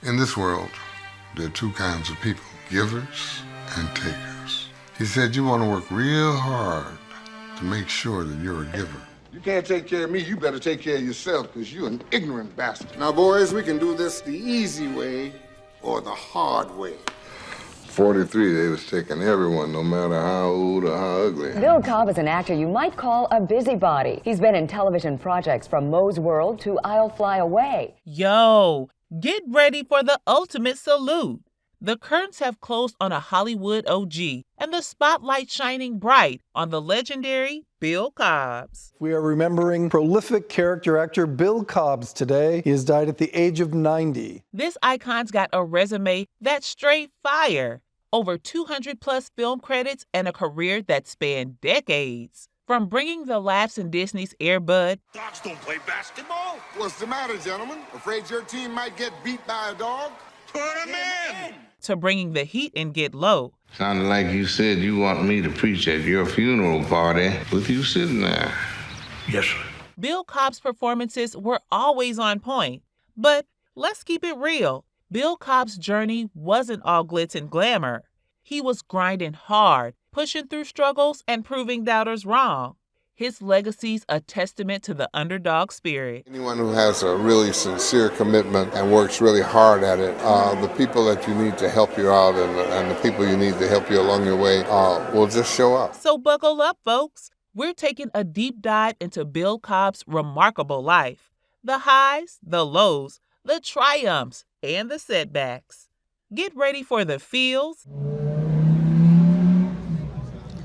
In this world, there are two kinds of people, givers and takers. He said you want to work real hard to make sure that you're a giver. You can't take care of me, you better take care of yourself, because you're an ignorant bastard. Now, boys, we can do this the easy way or the hard way. 43, they was taking everyone, no matter how old or how ugly. Bill Cobb is an actor you might call a busybody. He's been in television projects from Moe's World to I'll Fly Away. Yo, get ready for the ultimate salute. The curtains have closed on a Hollywood OG, and the spotlight shining bright on the legendary Bill Cobbs. We are remembering prolific character actor Bill Cobbs today. He has died at the age of 90. This icon's got a resume that's straight fire. Over 200-plus film credits and a career that spanned decades. From bringing the laughs in Disney's Air Bud. Dogs don't play basketball. What's the matter, gentlemen? Afraid your team might get beat by a dog? Put him in. To bringing the heat in Get Low. Sounded like you said you want me to preach at your funeral party with you sitting there. Yes, sir. Bill Cobb's performances were always on point. But let's keep it real. Bill Cobb's journey wasn't all glitz and glamour. He was grinding hard, pushing through struggles and proving doubters wrong. His legacy's a testament to the underdog spirit. Anyone who has a really sincere commitment and works really hard at it, the people that you need to help you out and the people you need to help you along your way will just show up. So buckle up, folks. We're taking a deep dive into Bill Cobb's remarkable life. The highs, the lows, the triumphs, and the setbacks. Get ready for the feels.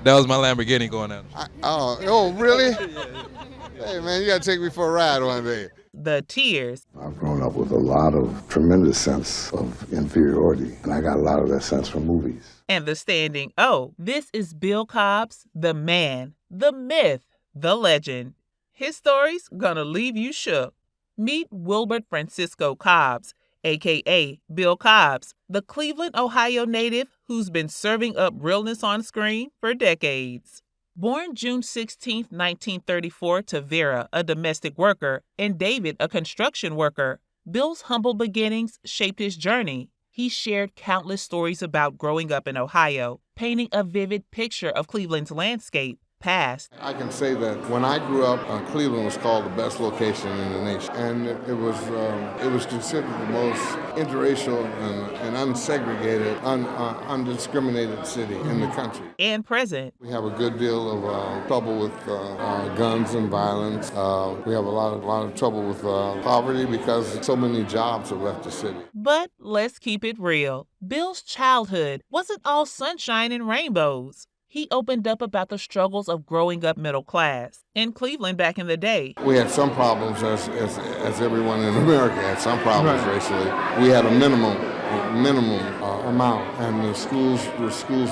That was my Lamborghini going out. Oh, really? Hey, man, you got to take me for a ride one day. The tears. I've grown up with a lot of tremendous sense of inferiority, and I got a lot of that sense from movies. And the standing O. This is Bill Cobbs, the man, the myth, the legend. His story's gonna leave you shook. Meet Wilbert Francisco Cobbs, a.k.a. Bill Cobbs, the Cleveland, Ohio native who's been serving up realness on screen for decades. Born June 16, 1934 to Vera, a domestic worker, and David, a construction worker, Bill's humble beginnings shaped his journey. He shared countless stories about growing up in Ohio, painting a vivid picture of Cleveland's landscape. Past. I can say that when I grew up, Cleveland was called the best location in the nation, and it was considered the most interracial and unsegregated, undiscriminated city in the country. And present. We have a good deal of trouble with guns and violence. We have a lot of trouble with poverty because so many jobs have left the city. But let's keep it real. Bill's childhood wasn't all sunshine and rainbows. He opened up about the struggles of growing up middle class in Cleveland back in the day. We had some problems, as everyone in America had some problems racially. We had a minimum amount, and the schools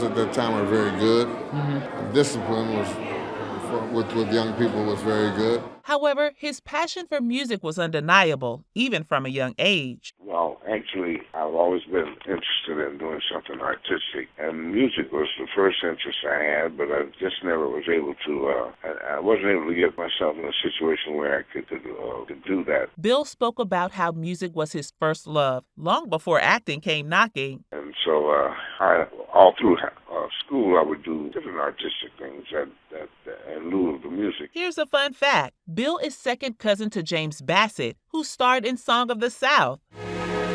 at that time were very good. Mm-hmm. Discipline with young people was very good. However, his passion for music was undeniable, even from a young age. Well, actually, I've always been interested in doing something artistic, and music was the first interest I had, but I just never was able to, I wasn't able to get myself in a situation where I could do that. Bill spoke about how music was his first love, long before acting came knocking. And so all through school, I would do different artistic things that in lieu of the music. Here's a fun fact. Bill is second cousin to James Bassett, who starred in Song of the South.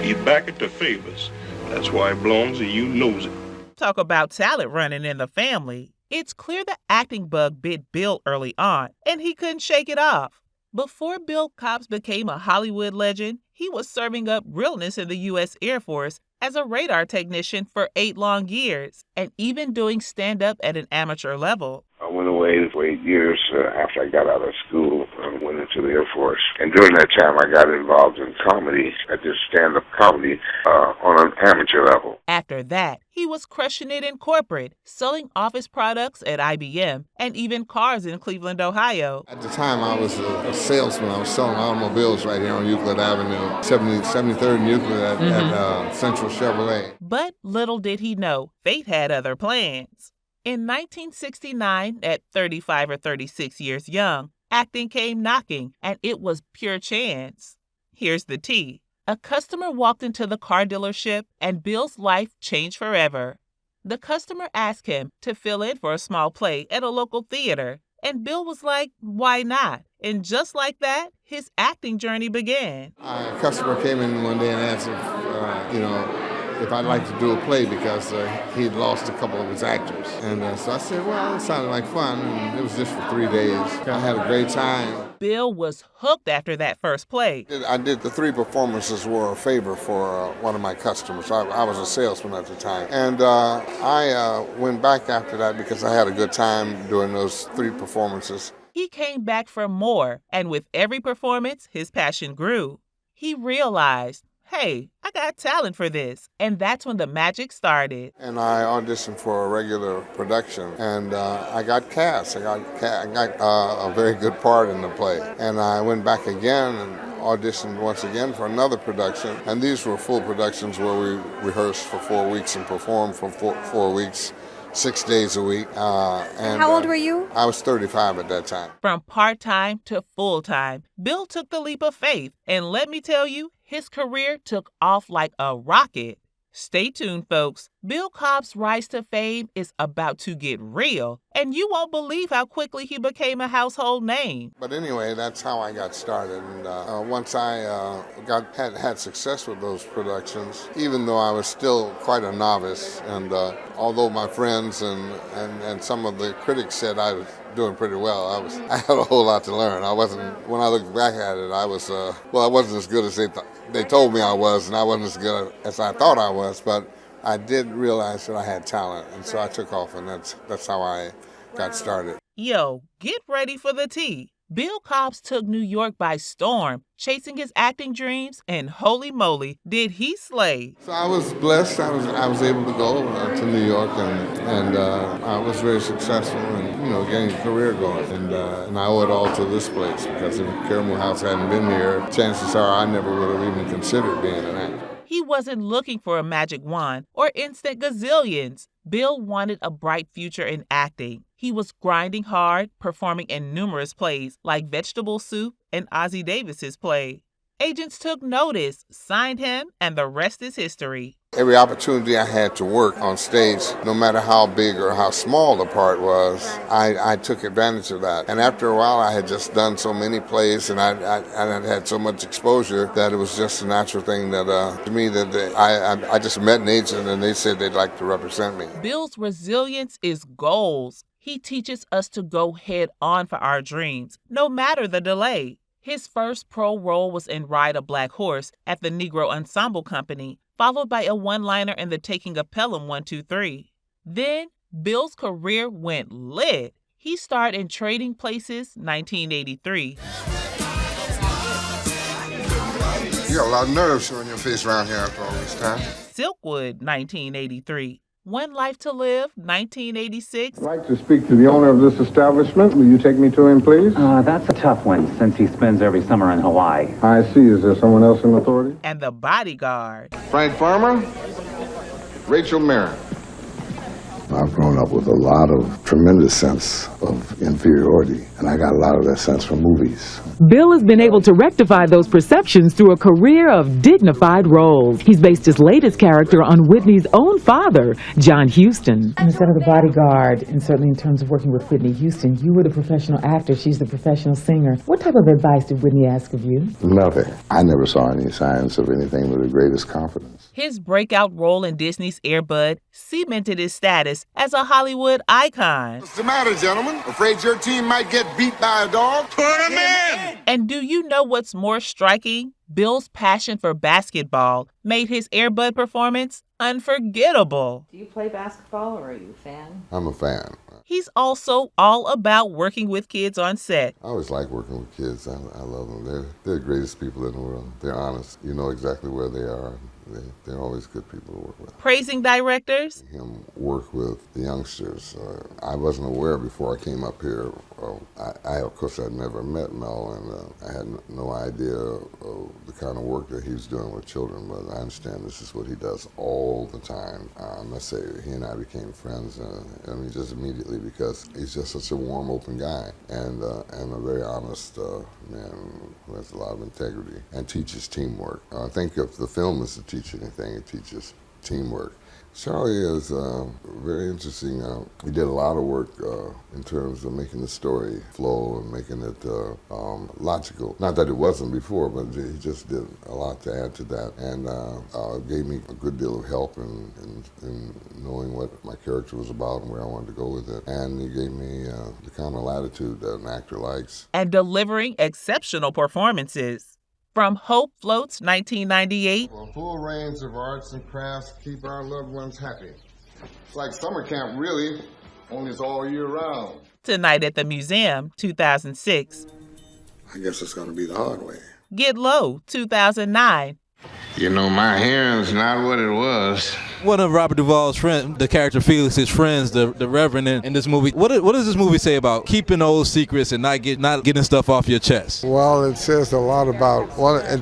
He's back at the favors. That's why it belongs and you knows it. Talk about talent running in the family. It's clear the acting bug bit Bill early on, and he couldn't shake it off. Before Bill Cobbs became a Hollywood legend, he was serving up realness in the U.S. Air Force as a radar technician for 8 long years, and even doing stand-up at an amateur level. I went away for 8 years after I got out of school and went into the Air Force. And during that time, I got involved in comedy. I did stand-up comedy on an amateur level. After that, he was crushing it in corporate, selling office products at IBM, and even cars in Cleveland, Ohio. At the time, I was a salesman. I was selling automobiles right here on Euclid Avenue, 73rd and Euclid at Central Chevrolet. But little did he know, fate had other plans. In 1969, at 35 or 36 years young, acting came knocking, and it was pure chance. Here's the tea. a customer walked into the car dealership and Bill's life changed forever. The customer asked him to fill in for a small play at a local theater, and Bill was like, why not? And just like that, his acting journey began. A customer came in one day and asked if I'd like to do a play because he'd lost a couple of his actors. And so I said, well, it sounded like fun, and it was just for 3 days. I had a great time. Bill was hooked after that first play. I did the 3 performances were a favor for one of my customers. I was a salesman at the time. And I went back after that because I had a good time doing those 3 performances. He came back for more, and with every performance, his passion grew. He realized, hey, I got talent for this. And that's when the magic started. And I auditioned for a regular production, and I got cast. I got a very good part in the play. And I went back again and auditioned once again for another production. And these were full productions where we rehearsed for 4 weeks and performed for 4 weeks. 6 days a week. And how old were you? I was 35 at that time. From part-time to full-time, Bill took the leap of faith. And let me tell you, his career took off like a rocket. Stay tuned, folks. Bill Cobbs' rise to fame is about to get real, and you won't believe how quickly he became a household name. But anyway, that's how I got started. And once I had success with those productions, even though I was still quite a novice, and although my friends and some of the critics said I was doing pretty well, I had a whole lot to learn. When I look back at it, I wasn't as good as they told me I was, and I wasn't as good as I thought I was, but I did realize that I had talent, and so I took off, and that's how I got started. Yo, get ready for the tea. Bill Cobbs took New York by storm, chasing his acting dreams, and holy moly, did he slay. So I was blessed. I was able to go to New York, and I was very successful in getting a career going. And I owe it all to this place, because if Caramel House hadn't been here, chances are I never would have even considered being an actor. He wasn't looking for a magic wand or instant gazillions. Bill wanted a bright future in acting. He was grinding hard, performing in numerous plays like Vegetable Soup and Ozzie Davis's play. Agents took notice, signed him, and the rest is history. Every opportunity I had to work on stage, no matter how big or how small the part was, I took advantage of that. And after a while, I had just done so many plays, and I had so much exposure that it was just a natural thing that to me that I just met an agent, and they said they'd like to represent me. Bill's resilience is goals. He teaches us to go head on for our dreams, no matter the delay. His first pro role was in Ride a Black Horse at the Negro Ensemble Company, followed by a one-liner in The Taking of Pelham 1, 2, 3. Then, Bill's career went lit. He starred in Trading Places, 1983. You got a lot of nerves showing your face around here after all this time. Silkwood, 1983. One Life to Live, 1986. I'd like to speak to the owner of this establishment. Will you take me to him, please? That's a tough one, since he spends every summer in Hawaii. I see. Is there someone else in authority? And The Bodyguard. Frank Farmer, Rachel Merritt. I've grown up with a lot of tremendous sense of inferiority, and I got a lot of that sense from movies. Bill has been able to rectify those perceptions through a career of dignified roles. He's based his latest character on Whitney's own father, John Huston. Instead of The Bodyguard, and certainly in terms of working with Whitney Houston, you were the professional actor, she's the professional singer. What type of advice did Whitney ask of you? Nothing. I never saw any signs of anything but the greatest confidence. His breakout role in Disney's Air Bud cemented his status as a Hollywood icon. What's the matter, gentlemen? Afraid your team might get beat by a dog? Put him in! And do you know what's more striking? Bill's passion for basketball made his Air Bud performance unforgettable. Do you play basketball, or are you a fan? I'm a fan. He's also all about working with kids on set. I always like working with kids. I love them. They're the greatest people in the world. They're honest. You know exactly where they are. They're always good people to work with. Praising directors. Him work with the youngsters. I wasn't aware before I came up here. Of course, I'd never met Mel, and I had no idea of the kind of work that he was doing with children, but I understand this is what he does all the time. I must say, he and I became friends, just immediately, because he's just such a warm, open guy, and a very honest man who has a lot of integrity and teaches teamwork. I think if the film is to teach anything, it teaches teamwork. Charlie is very interesting. He did a lot of work in terms of making the story flow and making it logical. Not that it wasn't before, but he just did a lot to add to that, and gave me a good deal of help in knowing what my character was about and where I wanted to go with it. And he gave me the kind of latitude that an actor likes. And delivering exceptional performances. From Hope Floats 1998. A full range of arts and crafts keep our loved ones happy. It's like summer camp, really, only it's all year round. Tonight at the Museum 2006. I guess it's going to be the hard way. Get Low 2009. You know, my hearing's not what it was. One of Robert Duvall's friends, the character Felix's friends, the Reverend in this movie. What does this movie say about keeping those secrets and not getting stuff off your chest? Well, it says a lot about,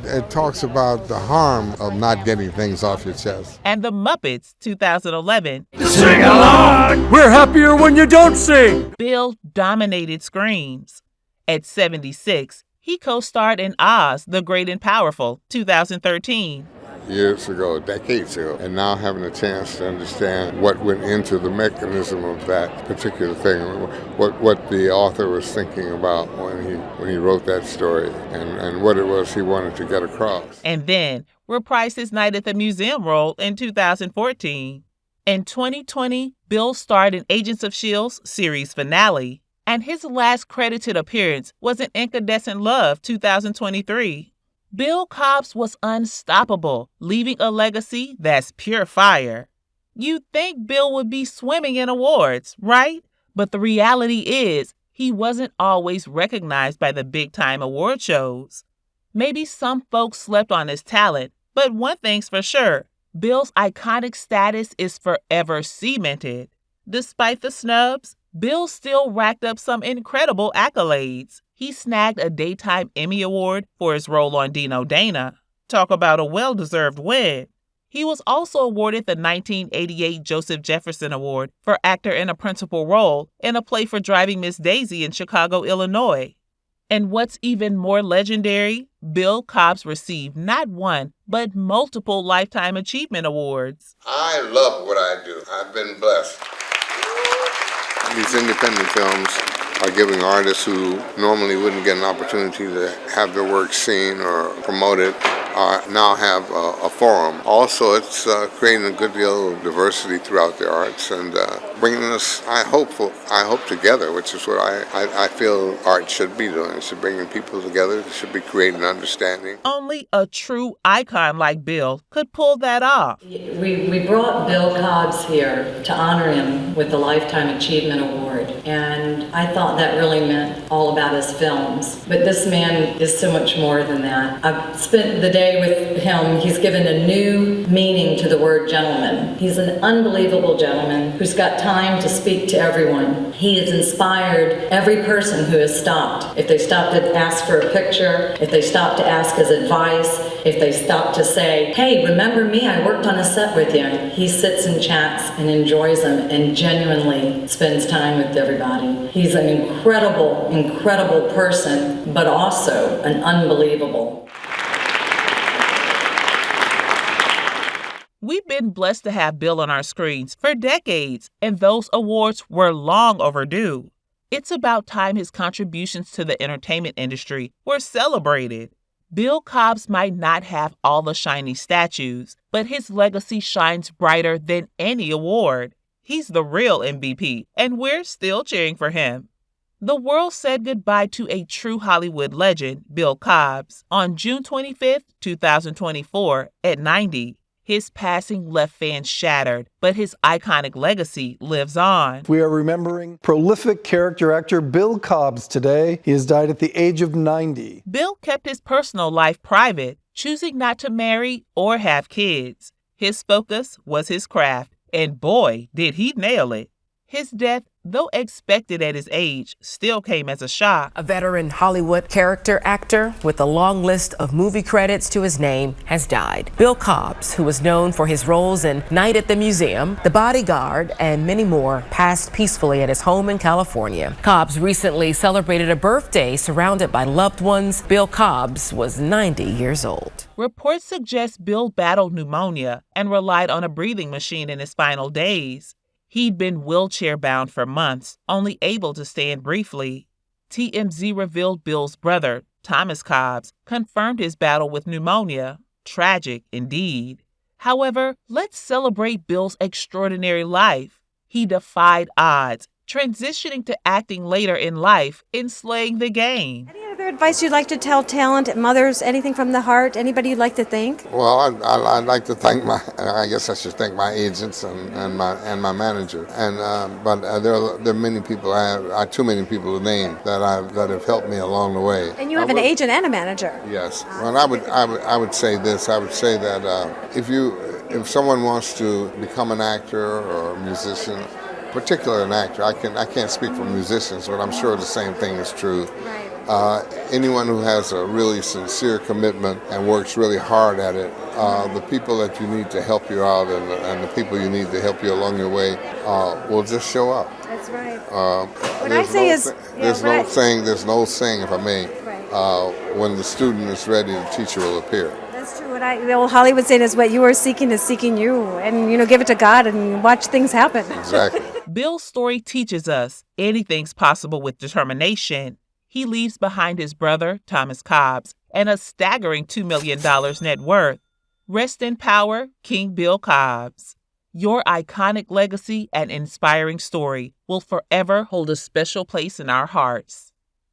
it talks about the harm of not getting things off your chest. And The Muppets 2011. Sing along! We're happier when you don't sing! Bill dominated screens. At 76, he co-starred in Oz, the Great and Powerful, 2013. Years ago, decades ago, and now having a chance to understand what went into the mechanism of that particular thing, what the author was thinking about when he wrote that story, and what it was he wanted to get across. And then reprised his Night at the Museum role in 2014. In 2020, Bill starred in Agents of S.H.I.E.L.'s series finale, and his last credited appearance was in Incandescent Love 2023. Bill Cobbs was unstoppable, leaving a legacy that's pure fire. You'd think Bill would be swimming in awards, right? But the reality is, he wasn't always recognized by the big-time award shows. Maybe some folks slept on his talent, but one thing's for sure, Bill's iconic status is forever cemented. Despite the snubs, Bill still racked up some incredible accolades. He snagged a Daytime Emmy Award for his role on Dino Dana. Talk about a well-deserved win. He was also awarded the 1988 Joseph Jefferson Award for actor in a principal role in a play for Driving Miss Daisy in Chicago, Illinois. And what's even more legendary, Bill Cobbs received not one, but multiple Lifetime Achievement Awards. I love what I do. I've been blessed. These independent films are giving artists who normally wouldn't get an opportunity to have their work seen or promoted now have a forum. Also, it's creating a good deal of diversity throughout the arts and bringing us, I hope together, which is what I feel art should be doing. It should bring people together. It should be creating understanding. Only a true icon like Bill could pull that off. We brought Bill Cobbs here to honor him with the Lifetime Achievement Award, and I thought that really meant all about his films. But this man is so much more than that. I've spent the day with him. He's given a new meaning to the word gentleman. He's an unbelievable gentleman who's got time to speak to everyone. He has inspired every person who has stopped. If they stopped to ask for a picture, if they stopped to ask his advice, if they stopped to say, hey, remember me, I worked on a set with you. He sits and chats and enjoys them and genuinely spends time with everybody. He's an incredible, incredible person, but also an unbelievable. We've been blessed to have Bill on our screens for decades, and those awards were long overdue. It's about time his contributions to the entertainment industry were celebrated. Bill Cobbs might not have all the shiny statues, but his legacy shines brighter than any award. He's the real MVP, and we're still cheering for him. The world said goodbye to a true Hollywood legend, Bill Cobbs, on June 25, 2024, at 90. His passing left fans shattered, but his iconic legacy lives on. We are remembering prolific character actor Bill Cobbs today. He has died at the age of 90. Bill kept his personal life private, choosing not to marry or have kids. His focus was his craft, and boy, did he nail it. His death, though expected at his age, still came as a shock. A veteran Hollywood character actor with a long list of movie credits to his name has died. Bill Cobbs, who was known for his roles in Night at the Museum, The Bodyguard, and many more, passed peacefully at his home in California. Cobbs recently celebrated a birthday surrounded by loved ones. Bill Cobbs was 90 years old. Reports suggest Bill battled pneumonia and relied on a breathing machine in his final days. He'd been wheelchair-bound for months, only able to stand briefly. TMZ revealed Bill's brother, Thomas Cobbs, confirmed his battle with pneumonia. Tragic indeed. However, let's celebrate Bill's extraordinary life. He defied odds, transitioning to acting later in life and slaying the game. Any other advice you'd like to tell talent, mothers, anything from the heart, anybody you'd like to thank? Well, I'd like to thank I guess I should thank my agents and my manager. But there are many people, I too many people to name that have helped me along the way. And you have an agent and a manager. Yes. Well, I would say this. I would say that if someone wants to become an actor or a musician, particularly an actor, I can't speak for musicians, but I'm sure the same thing is true. Anyone who has a really sincere commitment and works really hard at it, the people that you need to help you out and the people you need to help you along your way will just show up. That's right. There's no saying, if I may, when the student is ready, the teacher will appear. That's true. The old Hollywood saying is what you are seeking is seeking you. And, give it to God and watch things happen. Exactly. Bill's story teaches us anything's possible with determination. He leaves behind his brother, Thomas Cobbs, and a staggering $2 million net worth. Rest in power, King Bill Cobbs. Your iconic legacy and inspiring story will forever hold a special place in our hearts.